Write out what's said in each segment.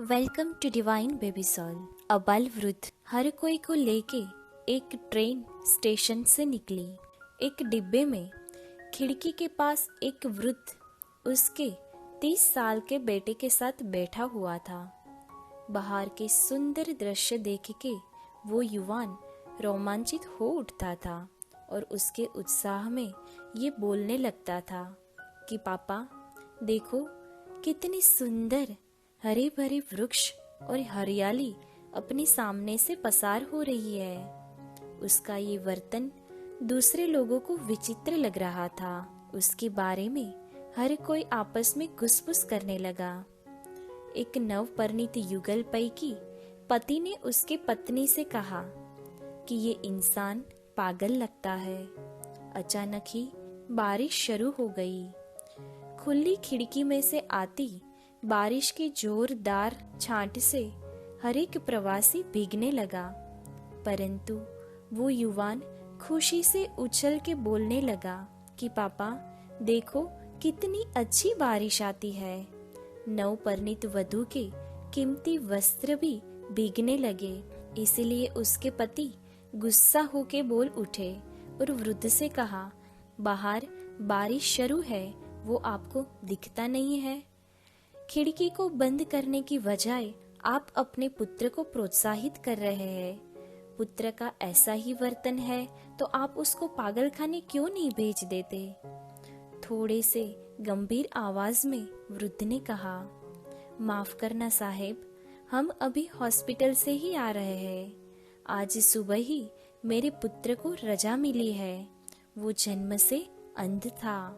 Welcome to divine baby soul. अबाल वृद्ध हर कोई को लेके एक ट्रेन स्टेशन से निकली। एक डिब्बे में खिड़की के पास एक वृद्ध उसके 30 साल के बेटे के साथ बैठा हुआ था। बाहर के सुंदर दृश्य देख के वो युवान रोमांचित हो उठता था और उसके उत्साह में ये बोलने लगता था कि पापा देखो, कितनी सुंदर हरे भरे वृक्ष और हरियाली अपने सामने से पसार हो रही है। उसका ये वर्तन दूसरे लोगों को विचित्र लग रहा था। उसके बारे में हर कोई आपस में गुसपुस करने लगा। एक नवपरिणीत युगल पैकी पति ने उसके पत्नी से कहा कि ये इंसान पागल लगता है। अचानक ही बारिश शुरू हो गई। खुली खिड़की में से आती बारिश की जोरदार छांट से हर एक प्रवासी भीगने लगा, परंतु वो युवान खुशी से उछल के बोलने लगा कि पापा देखो, कितनी अच्छी बारिश आती है। नवपरिणीत वधू के कीमती वस्त्र भी भीगने लगे। इसलिए उसके पति गुस्सा होके बोल उठे और वृद्ध से कहा, बाहर बारिश शुरू है, वो आपको दिखता नहीं है? खिड़की को बंद करने की बजाय आप अपने पुत्र को प्रोत्साहित कर रहे हैं। पुत्र का ऐसा ही वर्तन है तो आप उसको पागलखाने क्यों नहीं भेज देते? थोड़े से गंभीर आवाज में वृद्ध ने कहा, माफ करना साहेब, हम अभी हॉस्पिटल से ही आ रहे हैं। आज सुबह ही मेरे पुत्र को रजा मिली है। वो जन्म से अंध था।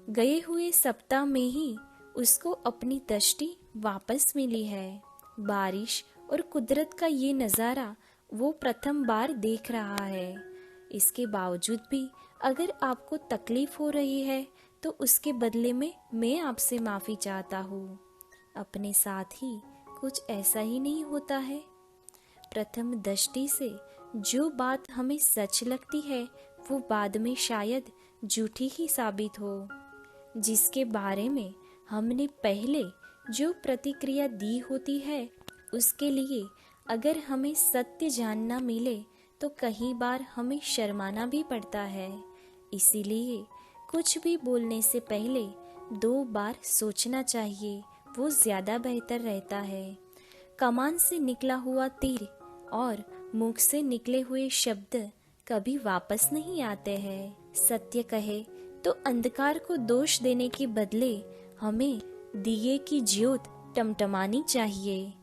गए हुए सप्ताह में ही उसको अपनी दृष्टि वापस मिली है। बारिश और कुदरत का ये नज़ारा वो प्रथम बार देख रहा है। इसके बावजूद भी अगर आपको तकलीफ हो रही है तो उसके बदले में मैं आपसे माफ़ी चाहता हूँ। अपने साथ ही कुछ ऐसा ही नहीं होता है। प्रथम दृष्टि से जो बात हमें सच लगती है वो बाद में शायद झूठी ही साबित हो। जिसके बारे में हमने पहले जो प्रतिक्रिया दी होती है उसके लिए अगर हमें सत्य जानना मिले तो कई बार हमें शर्माना भी पड़ता है। इसीलिए कुछ भी बोलने से पहले 2 बार सोचना चाहिए, वो ज़्यादा बेहतर रहता है। कमान से निकला हुआ तीर और मुख से निकले हुए शब्द कभी वापस नहीं आते हैं। सत्य कहे तो अंधकार को दोष देने के बदले हमें दिए की ज्योत टमटमानी चाहिए।